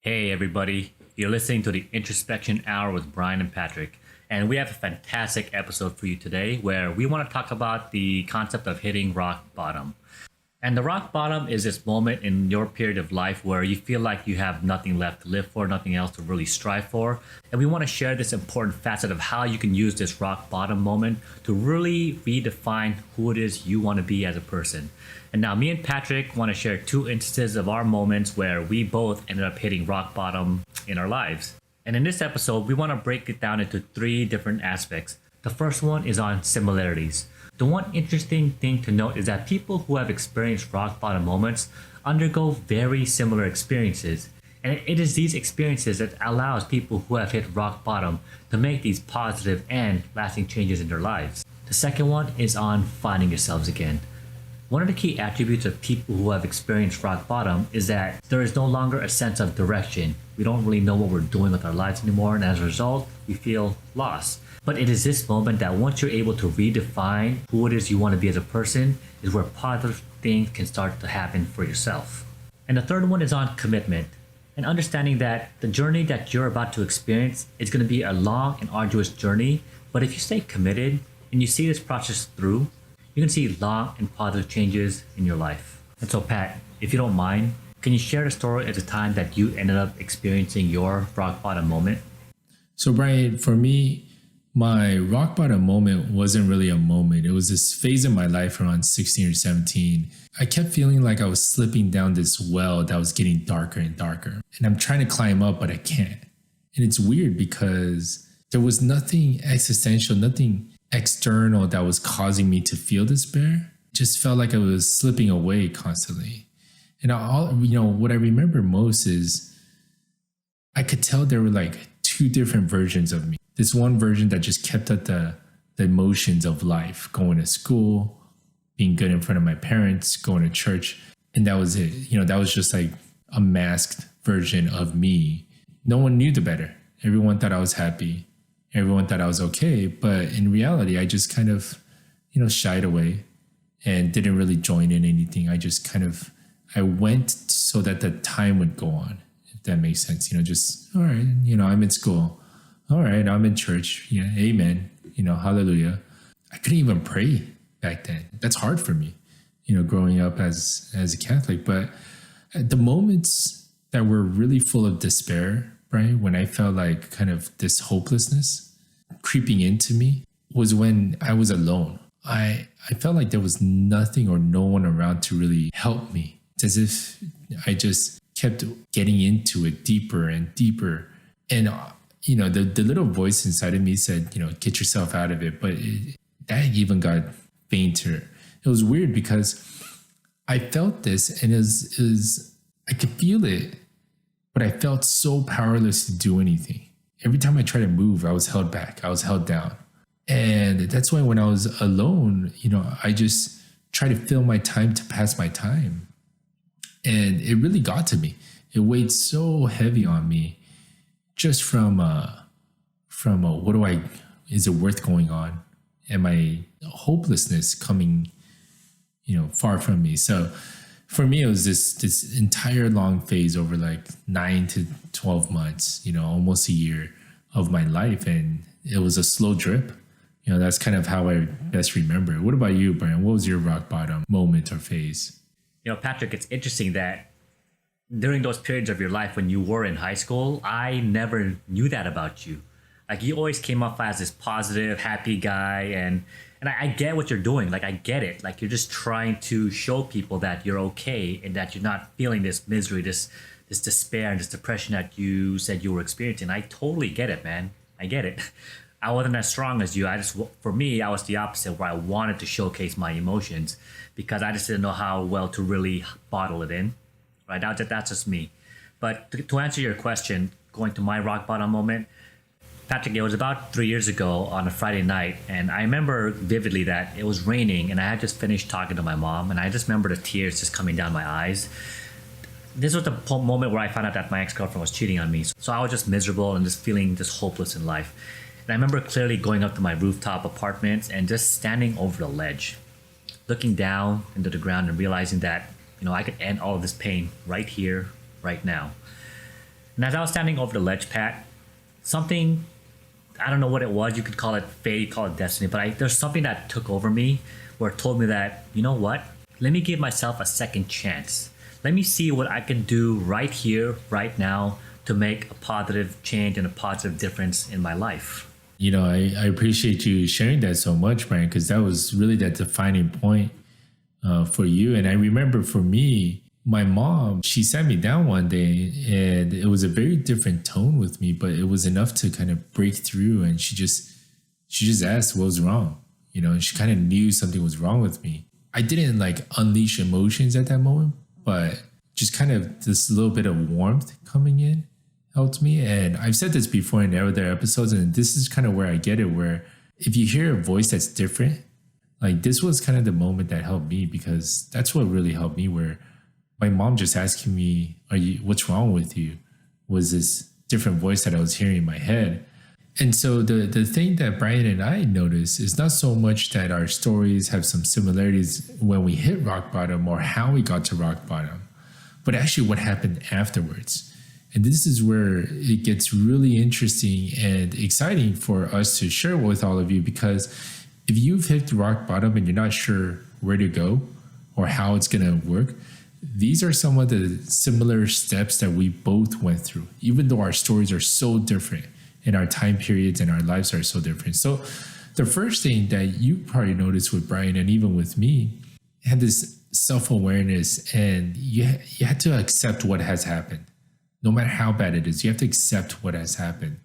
Hey, everybody. You're listening to the Introspection Hour with Brian and Patrick. And we have a fantastic episode for you today where we want to talk about the concept of hitting rock bottom. And the rock bottom is this moment in your period of life where you feel like you have nothing left to live for, nothing else to really strive for. And we want to share this important facet of how you can use this rock bottom moment to really redefine who it is you want to be as a person. And now me and Patrick want to share two instances of our moments where we both ended up hitting rock bottom in our lives. And in this episode, we want to break it down into three different aspects. The first one is on similarities. The one interesting thing to note is that people who have experienced rock bottom moments undergo very similar experiences. And it is these experiences that allows people who have hit rock bottom to make these positive and lasting changes in their lives. The second one is on finding yourselves again. One of the key attributes of people who have experienced rock bottom is that there is no longer a sense of direction. We don't really know what we're doing with our lives anymore, and as a result, we feel lost. But it is this moment that once you're able to redefine who it is you want to be as a person, is where positive things can start to happen for yourself. And the third one is on commitment, and understanding that the journey that you're about to experience is going to be a long and arduous journey, but if you stay committed and you see this process through, you can see long and positive changes in your life. And so, Pat, if you don't mind, can you share the story at the time that you ended up experiencing your rock bottom moment? So, Brian, for me, my rock bottom moment wasn't really a moment. It was this phase in my life around 16 or 17. I kept feeling like I was slipping down this well that was getting darker and darker. And I'm trying to climb up, but I can't. And it's weird because there was nothing existential, nothing external that was causing me to feel despair. It just felt like I was slipping away constantly. And what I remember most is I could tell there were like two different versions of me. This one version that just kept up the emotions of life, going to school, being good in front of my parents, going to church, and that was it. That was just like a masked version of me. No one knew the better. Everyone thought I was happy. Everyone thought I was okay, but in reality, I just kind of, shied away and didn't really join in anything. I went so that the time would go on, if that makes sense. All right, I'm in school. All right, I'm in church. Yeah, amen. Hallelujah. I couldn't even pray back then. That's hard for me, growing up as a Catholic. But at the moments that were really full of despair, right, when I felt like kind of this hopelessness creeping into me, was when I was alone. I felt like there was nothing or no one around to really help me. It's as if I just kept getting into it deeper and deeper. And the little voice inside of me said, get yourself out of it. But that even got fainter. It was weird because I felt this and I could feel it, but I felt so powerless to do anything. Every time I tried to move, I was held back. I was held down. And that's why when I was alone, I just tried to fill my time to pass my time. And it really got to me. It weighed so heavy on me just from is it worth going on? And my hopelessness coming, far from me. So for me, it was this entire long phase over like 9 to 12 months, almost a year of my life. And it was a slow drip. That's kind of how I best remember it. What about you, Brian? What was your rock bottom moment or phase? Patrick, it's interesting that during those periods of your life when you were in high school, I never knew that about you. Like, you always came off as this positive, happy guy, and I get what you're doing. Like, I get it. Like, you're just trying to show people that you're okay and that you're not feeling this misery, this despair and this depression that you said you were experiencing. I totally get it, man. I get it. I wasn't as strong as you. For me, I was the opposite, where I wanted to showcase my emotions because I just didn't know how well to really bottle it in. Right? That's just me. But to answer your question, going to my rock bottom moment, Patrick, it was about 3 years ago on a Friday night, and I remember vividly that it was raining, and I had just finished talking to my mom, and I just remember the tears just coming down my eyes. This was the moment where I found out that my ex-girlfriend was cheating on me. So I was just miserable and just feeling just hopeless in life. And I remember clearly going up to my rooftop apartment and just standing over the ledge, looking down into the ground and realizing that, I could end all of this pain right here, right now. And as I was standing over the ledge, Pat, something, I don't know what it was. You could call it fate, call it destiny, but there's something that took over me where it told me that, you know what? Let me give myself a second chance. Let me see what I can do right here, right now, to make a positive change and a positive difference in my life. I appreciate you sharing that so much, Brian, because that was really that defining point for you. And I remember for me, my mom, she sat me down one day and it was a very different tone with me, but it was enough to kind of break through. And she just asked what was wrong, and she kind of knew something was wrong with me. I didn't like unleash emotions at that moment, but just kind of this little bit of warmth coming in helped me. And I've said this before in other episodes, and this is kind of where I get it, where if you hear a voice that's different, like this was kind of the moment that helped me, because that's what really helped me, where my mom just asking me, what's wrong with you? Was this different voice that I was hearing in my head. And so the thing that Brian and I noticed is not so much that our stories have some similarities when we hit rock bottom or how we got to rock bottom, but actually what happened afterwards. And this is where it gets really interesting and exciting for us to share with all of you, because if you've hit rock bottom and you're not sure where to go or how it's going to work, these are some of the similar steps that we both went through, even though our stories are so different and our time periods and our lives are so different. So the first thing that you probably noticed with Brian and even with me had this self-awareness, and you had to accept what has happened. No matter how bad it is, you have to accept what has happened.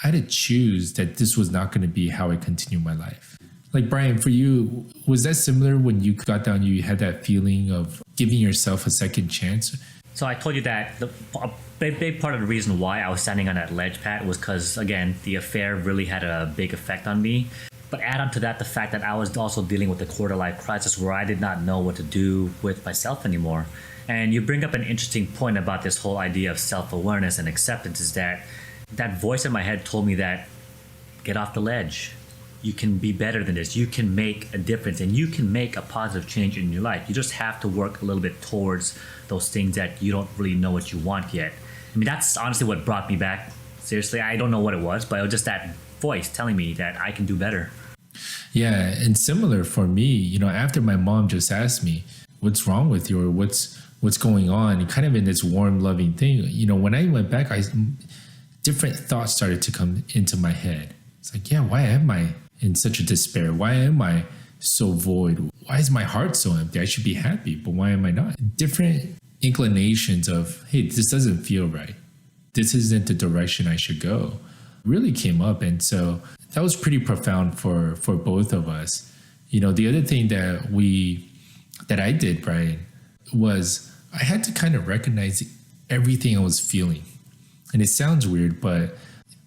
I had to choose that this was not going to be how I continue my life. Like Brian, for you, was that similar when you got down, you had that feeling of giving yourself a second chance? So I told you that a big part of the reason why I was standing on that ledge, Pat, was because, again, the affair really had a big effect on me. But add on to that the fact that I was also dealing with a quarter-life crisis where I did not know what to do with myself anymore. And you bring up an interesting point about this whole idea of self-awareness and acceptance, is that voice in my head told me that get off the ledge. You can be better than this. You can make a difference and you can make a positive change in your life. You just have to work a little bit towards those things that you don't really know what you want yet. I mean, that's honestly what brought me back. Seriously, I don't know what it was, but it was just that voice telling me that I can do better. Yeah, and similar for me, after my mom just asked me, what's wrong with you, or what's going on, and kind of in this warm, loving thing, when I went back, different thoughts started to come into my head. It's like, yeah, why am I in such a despair? Why am I so void? Why is my heart so empty? I should be happy, but why am I not? Different inclinations of, hey, this doesn't feel right. This isn't the direction I should go, really came up. And so that was pretty profound for both of us. The other thing that I did, Brian, was I had to kind of recognize everything I was feeling. And it sounds weird, but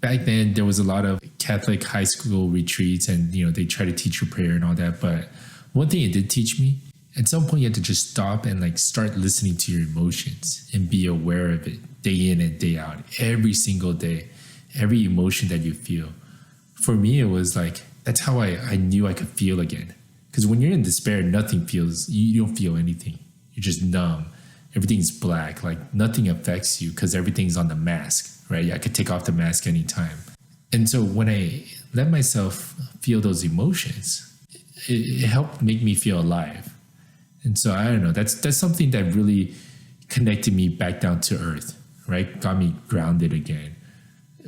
back then there was a lot of Catholic high school retreats, and they try to teach you prayer and all that. But one thing it did teach me, at some point you have to just stop and start listening to your emotions and be aware of it day in and day out, every single day, every emotion that you feel. For me, it was like, that's how I knew I could feel again. Because when you're in despair, nothing feels, you don't feel anything. You're just numb. Everything's black, like nothing affects you because everything's on the mask, right? I could take off the mask anytime. And so when I let myself feel those emotions, it helped make me feel alive. And so I don't know, that's something that really connected me back down to earth, right? Got me grounded again.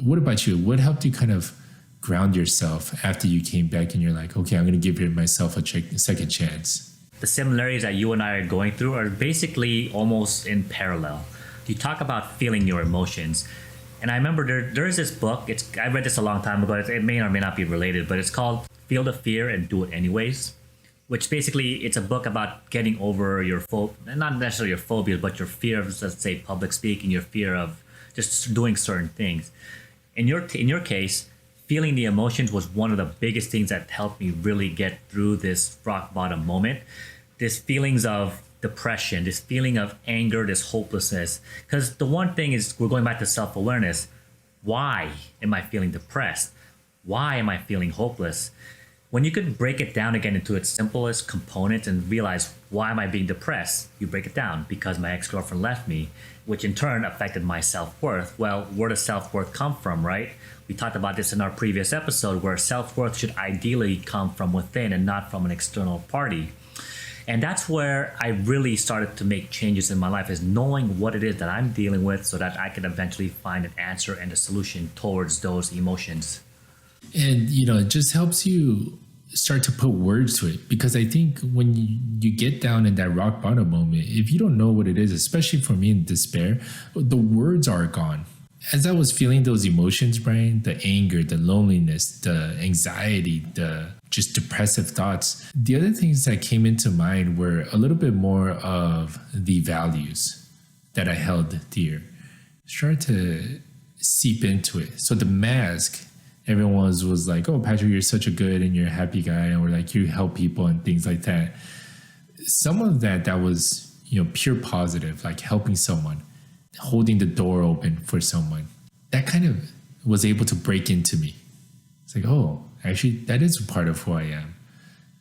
What about you? What helped you kind of ground yourself after you came back and you're like, okay, I'm going to give myself a second chance? The similarities that you and I are going through are basically almost in parallel. You talk about feeling your emotions. And I remember there is this book, I read this a long time ago, it may or may not be related, but it's called Feel the Fear and Do It Anyways, which basically it's a book about getting over your not necessarily your phobias, but your fear of, let's say, public speaking, your fear of just doing certain things. In your case, feeling the emotions was one of the biggest things that helped me really get through this rock bottom moment. This feelings of depression, this feeling of anger, this hopelessness. Because the one thing is, we're going back to self-awareness. Why am I feeling depressed? Why am I feeling hopeless? When you could break it down again into its simplest components and realize, why am I being depressed? You break it down. Because my ex-girlfriend left me. which in turn affected my self-worth. Well, where does self-worth come from, right? We talked about this in our previous episode where self-worth should ideally come from within and not from an external party. And that's where I really started to make changes in my life, is knowing what it is that I'm dealing with so that I can eventually find an answer and a solution towards those emotions. And, it just helps you start to put words to it, because I think when you get down in that rock bottom moment, if you don't know what it is, especially for me in despair, the words are gone. As I was feeling those emotions, Brian, the anger, the loneliness, the anxiety, the just depressive thoughts, the other things that came into mind were a little bit more of the values that I held dear. Started to seep into it. So the mask, everyone was like, oh, Patrick, you're such a good and you're a happy guy, or like you help people and things like that. Some of that was, pure positive, like helping someone, holding the door open for someone. That kind of was able to break into me. It's like, oh, actually, that is a part of who I am.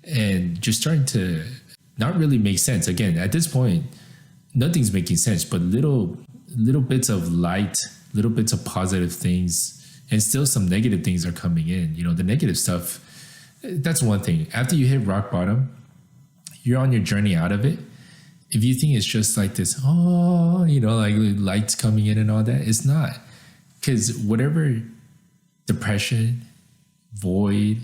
And just starting to not really make sense. Again, at this point, nothing's making sense, but little bits of light, little bits of positive things, and still some negative things are coming in. The negative stuff, that's one thing. After you hit rock bottom, you're on your journey out of it. If you think it's just like this, like lights coming in and all that, it's not. Because whatever depression, void,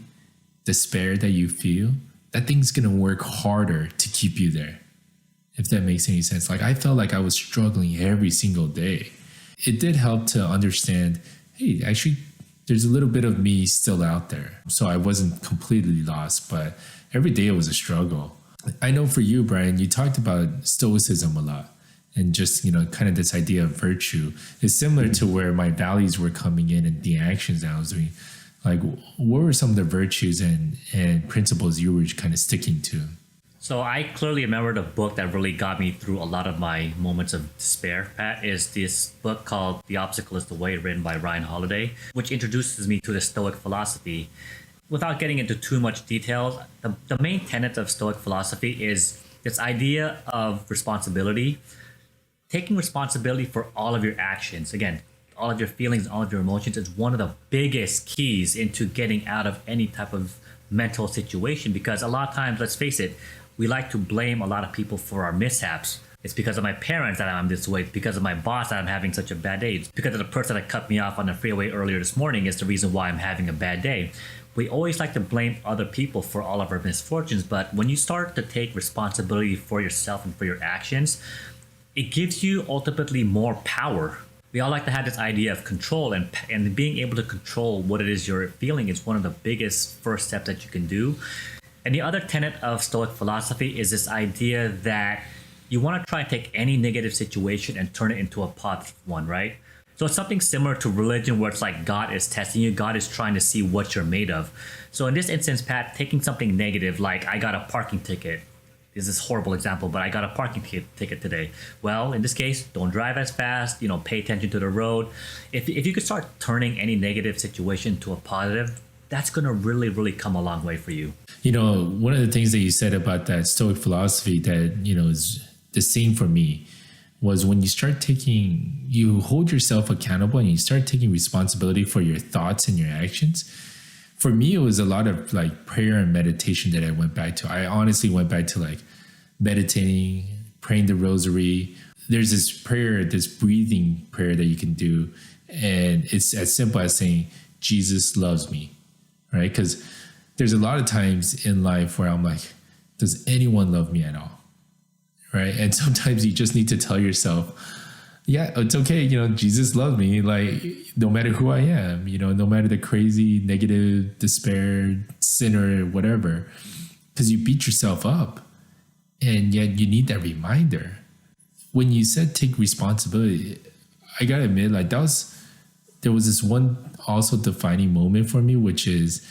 despair that you feel, that thing's going to work harder to keep you there. If that makes any sense. Like, I felt like I was struggling every single day. It did help to understand, hey, actually, there's a little bit of me still out there. So I wasn't completely lost, but every day it was a struggle. I know for you, Brian, you talked about Stoicism a lot, and just, kind of this idea of virtue is similar to where my values were coming in and the actions that I was doing. Like, what were some of the virtues and principles you were kind of sticking to? So I clearly remember the book that really got me through a lot of my moments of despair, Pat, is this book called The Obstacle is the Way, written by Ryan Holiday, which introduces me to the Stoic philosophy. Without getting into too much details, the main tenet of Stoic philosophy is this idea of responsibility, taking responsibility for all of your actions. Again, all of your feelings, all of your emotions is one of the biggest keys into getting out of any type of mental situation, because a lot of times, let's face it, we like to blame a lot of people for our mishaps. It's because of my parents that I'm this way. It's because of my boss that I'm having such a bad day. It's because of the person that cut me off on the freeway earlier this morning is the reason why I'm having a bad day. We always like to blame other people for all of our misfortunes, but when you start to take responsibility for yourself and for your actions, it gives you ultimately more power. We all like to have this idea of control, and being able to control what it is you're feeling is one of the biggest first steps that you can do. And the other tenet of Stoic philosophy is this idea that you want to try and take any negative situation and turn it into a positive one, right? So it's something similar to religion, where it's like God is testing you. God is trying to see what you're made of. So in this instance, Pat, taking something negative, like I got a parking ticket. This is a horrible example, but I got a parking ticket today. Well, in this case, don't drive as fast, pay attention to the road. If you could start turning any negative situation to a positive, that's going to really, really come a long way for you. One of the things that you said about that Stoic philosophy that, is the same for me was when you hold yourself accountable and you start taking responsibility for your thoughts and your actions. For me, it was a lot of like prayer and meditation that I went back to. I honestly went back to like meditating, praying the rosary. There's this prayer, this breathing prayer that you can do. And it's as simple as saying, Jesus loves me, right? Because there's a lot of times in life where I'm like, does anyone love me at all? Right? And sometimes you just need to tell yourself, yeah, it's okay. Jesus loves me. Like, no matter who I am, no matter the crazy, negative, despair, sinner, whatever, because you beat yourself up. And yet you need that reminder. When you said take responsibility, I got to admit, like there was this one also defining moment for me, which is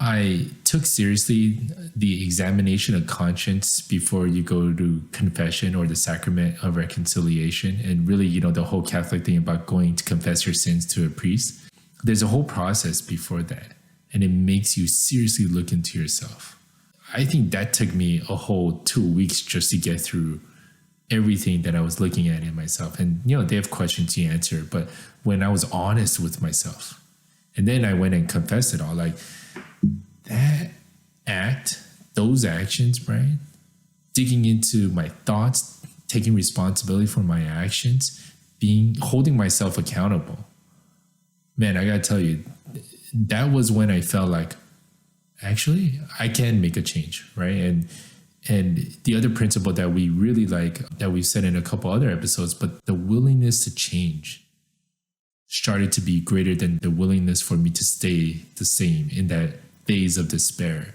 I took seriously the examination of conscience before you go to confession or the sacrament of reconciliation. And really, the whole Catholic thing about going to confess your sins to a priest. There's a whole process before that. And it makes you seriously look into yourself. I think that took me a whole 2 weeks just to get through everything that I was looking at in myself. And, they have questions to answer. But when I was honest with myself, and then I went and confessed it all, like that those actions, Brian, digging into my thoughts, taking responsibility for my actions, holding myself accountable. Man, I gotta tell you, that was when I felt like, actually, I can make a change, right? And the other principle that we really like, that we've said in a couple other episodes, but the willingness to change started to be greater than the willingness for me to stay the same in that phase of despair.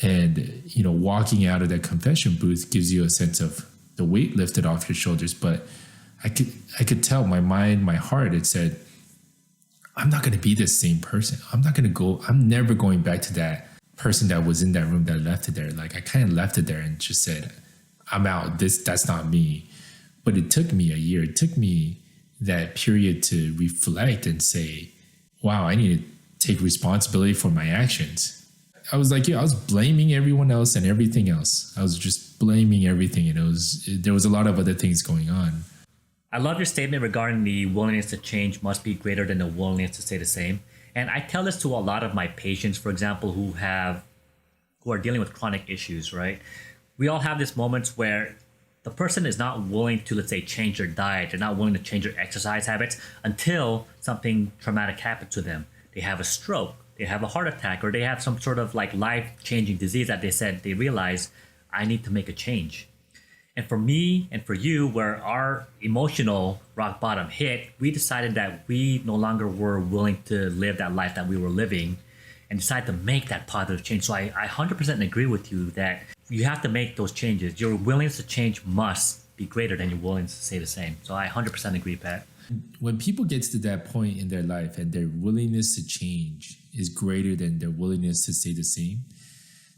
And, walking out of that confession booth gives you a sense of the weight lifted off your shoulders. But I could tell my mind, my heart, it said, I'm not going to be the same person. I'm never going back to that person that was in that room that left it there. Like I kind of left it there and just said, I'm out. That's not me. But it took me a year. It took me that period to reflect and say, wow, I need to take responsibility for my actions. I was like, I was blaming everyone else and everything else. I was just blaming everything. And there was a lot of other things going on. I love your statement regarding the willingness to change must be greater than the willingness to stay the same. And I tell this to a lot of my patients, for example, who are dealing with chronic issues, right? We all have these moments where the person is not willing to, let's say, change their diet. They're not willing to change their exercise habits until something traumatic happens to them. They have a stroke, they have a heart attack, or they have some sort of like life-changing disease that they realize, I need to make a change. And for me and for you, where our emotional rock bottom hit, we decided that we no longer were willing to live that life that we were living and decided to make that positive change. So I 100% agree with you that you have to make those changes. Your willingness to change must be greater than your willingness to stay the same. So I 100% agree, Pat. When people get to that point in their life and their willingness to change is greater than their willingness to stay the same,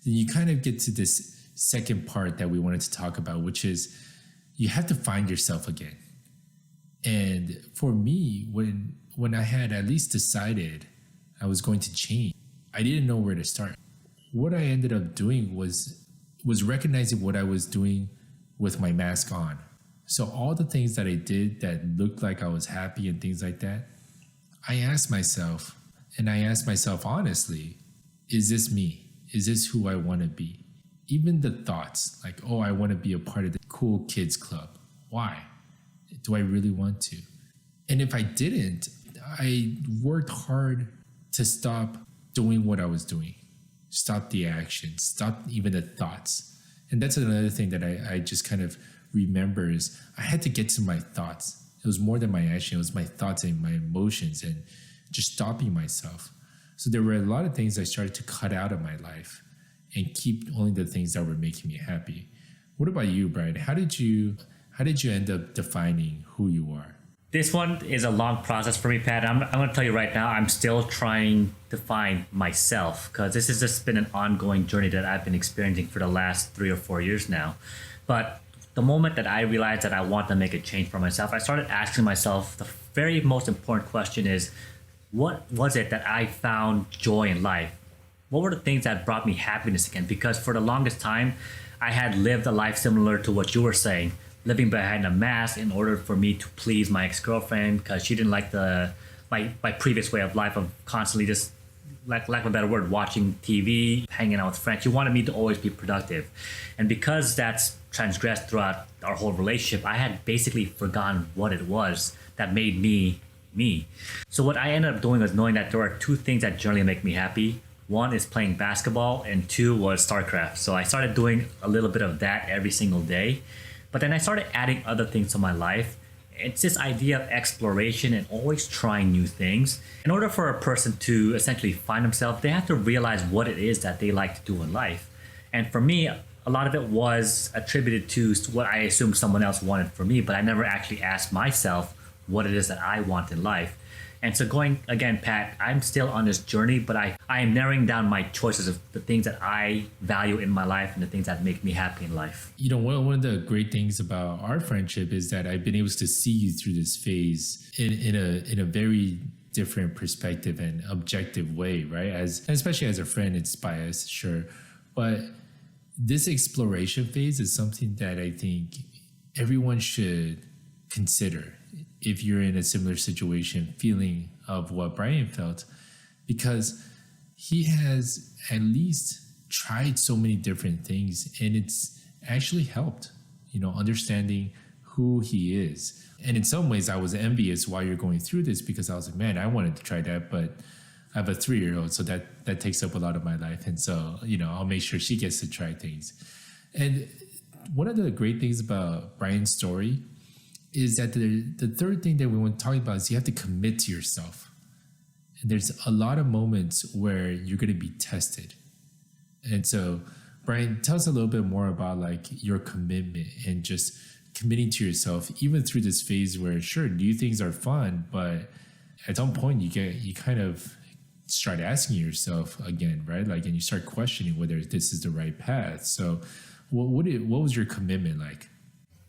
then you kind of get to this second part that we wanted to talk about, which is you have to find yourself again. And for me, when I had at least decided I was going to change, I didn't know where to start. What I ended up doing was recognizing what I was doing with my mask on. So all the things that I did that looked like I was happy and things like that, I asked myself honestly, is this me? Is this who I want to be? Even the thoughts like, oh, I want to be a part of the cool kids club. Why? Do I really want to? And if I didn't, I worked hard to stop doing what I was doing. Stop the action, stop even the thoughts. And that's another thing that I just kind of remember is I had to get to my thoughts. It was more than my action. It was my thoughts and my emotions and just stopping myself. So there were a lot of things I started to cut out of my life and keep only the things that were making me happy. What about you, Brian? How did you end up defining who you are? This one is a long process for me, Pat. I'm going to tell you right now, I'm still trying to find myself because this has just been an ongoing journey that I've been experiencing for the last 3 or 4 years now. But the moment that I realized that I want to make a change for myself, I started asking myself the very most important question is, what was it that I found joy in life? What were the things that brought me happiness again? Because for the longest time, I had lived a life similar to what you were saying, living behind a mask in order for me to please my ex-girlfriend because she didn't like my previous way of life of constantly just, lack of a better word, watching TV, hanging out with friends. She wanted me to always be productive. And because that's transgressed throughout our whole relationship, I had basically forgotten what it was that made me me. So what I ended up doing was knowing that there are 2 things that generally make me happy. 1 is playing basketball and 2 was StarCraft. So I started doing a little bit of that every single day. But then I started adding other things to my life. It's this idea of exploration and always trying new things. In order for a person to essentially find themselves, they have to realize what it is that they like to do in life. And for me, a lot of it was attributed to what I assumed someone else wanted for me, but I never actually asked myself what it is that I want in life. And so going again, Pat, I'm still on this journey, but I am narrowing down my choices of the things that I value in my life and the things that make me happy in life. One of the great things about our friendship is that I've been able to see you through this phase in a very different perspective and objective way, right? Especially as a friend, it's biased, sure. But this exploration phase is something that I think everyone should consider if you're in a similar situation, feeling of what Brian felt, because he has at least tried so many different things and it's actually helped, understanding who he is. And in some ways I was envious while you're going through this, because I was like, man, I wanted to try that, but I have a 3-year-old, so that takes up a lot of my life. And so, I'll make sure she gets to try things. And one of the great things about Brian's story is that the third thing that we want to talk about is you have to commit to yourself. And there's a lot of moments where you're going to be tested. And so, Brian, tell us a little bit more about like your commitment and just committing to yourself, even through this phase where, sure, new things are fun, but at some point you kind of start asking yourself again, right? Like, and you start questioning whether this is the right path. So what was your commitment like?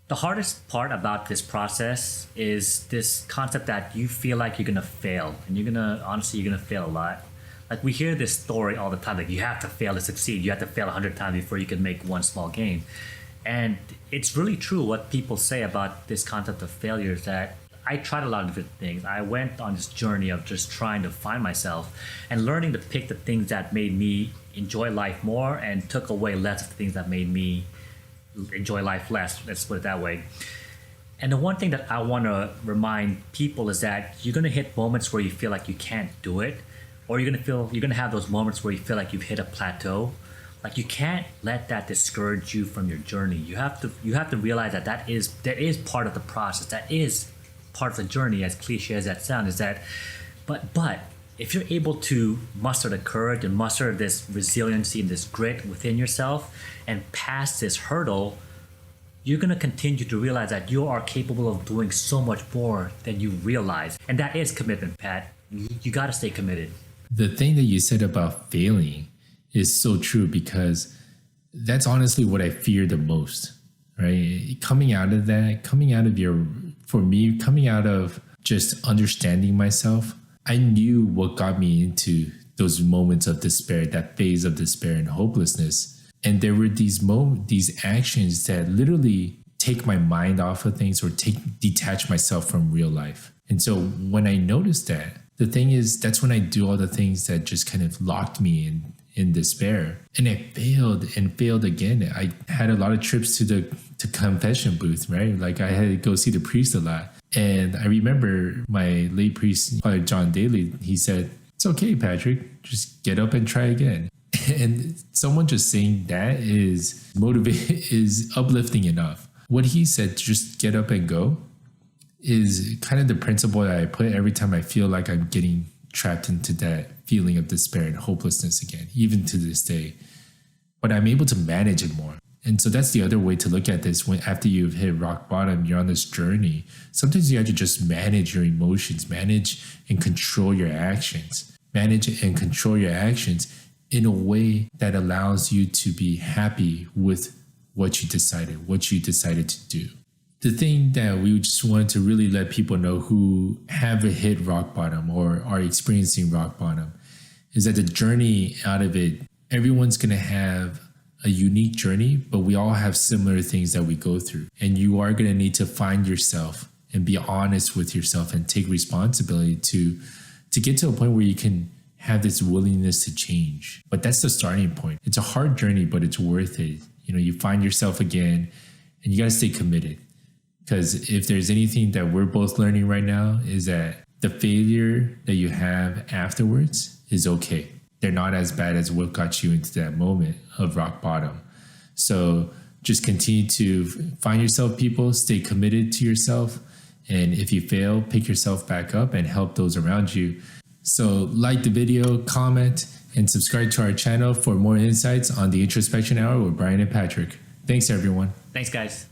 The hardest part about this process is this concept that you feel like you're gonna fail, and you're gonna fail a lot. Like, we hear this story all the time, like you have to fail to succeed. You have to fail 100 times before you can make one small gain. And it's really true what people say about this concept of failure is that I tried a lot of different things. I went on this journey of just trying to find myself and learning to pick the things that made me enjoy life more and took away less of the things that made me enjoy life less. Let's put it that way. And the one thing that I want to remind people is that you're going to hit moments where you feel like you can't do it, or you're going to have those moments where you feel like you've hit a plateau. Like, you can't let that discourage you from your journey. You have to realize that is part of the process. That is part of the journey, as cliche as that sounds, is that, but if you're able to muster the courage and muster this resiliency and this grit within yourself and pass this hurdle, you're going to continue to realize that you are capable of doing so much more than you realize. And that is commitment, Pat. You got to stay committed. The thing that you said about failing is so true, because that's honestly what I fear the most, right? Coming out of just understanding myself, I knew what got me into those moments of despair, that phase of despair and hopelessness. And there were these actions that literally take my mind off of things or detach myself from real life. And so when I noticed that, the thing is, that's when I do all the things that just kind of locked me in despair. And I failed again. I had a lot of trips to the confession booth, right? Like, I had to go see the priest a lot. And I remember my late priest, Father John Daly, he said, "It's okay, Patrick, just get up and try again." And someone just saying that is uplifting enough. What he said, just get up and go, is kind of the principle that I put every time I feel like I'm getting trapped into that feeling of despair and hopelessness again, even to this day. But I'm able to manage it more. And so that's the other way to look at this. When after you've hit rock bottom, you're on this journey. Sometimes you have to just manage your emotions, manage and control your actions, in a way that allows you to be happy with what you decided to do. The thing that we just wanted to really let people know who have hit rock bottom or are experiencing rock bottom is that the journey out of it, everyone's going to have a unique journey, but we all have similar things that we go through. And you are going to need to find yourself and be honest with yourself and take responsibility to get to a point where you can have this willingness to change. But that's the starting point. It's a hard journey, but it's worth it. You find yourself again, and you got to stay committed. Because if there's anything that we're both learning right now, is that the failure that you have afterwards is okay. They're not as bad as what got you into that moment of rock bottom. So just continue to find yourself, people, stay committed to yourself. And if you fail, pick yourself back up and help those around you. So like the video, comment, and subscribe to our channel for more insights on the Introspection Hour with Brian and Patrick. Thanks, everyone. Thanks, guys.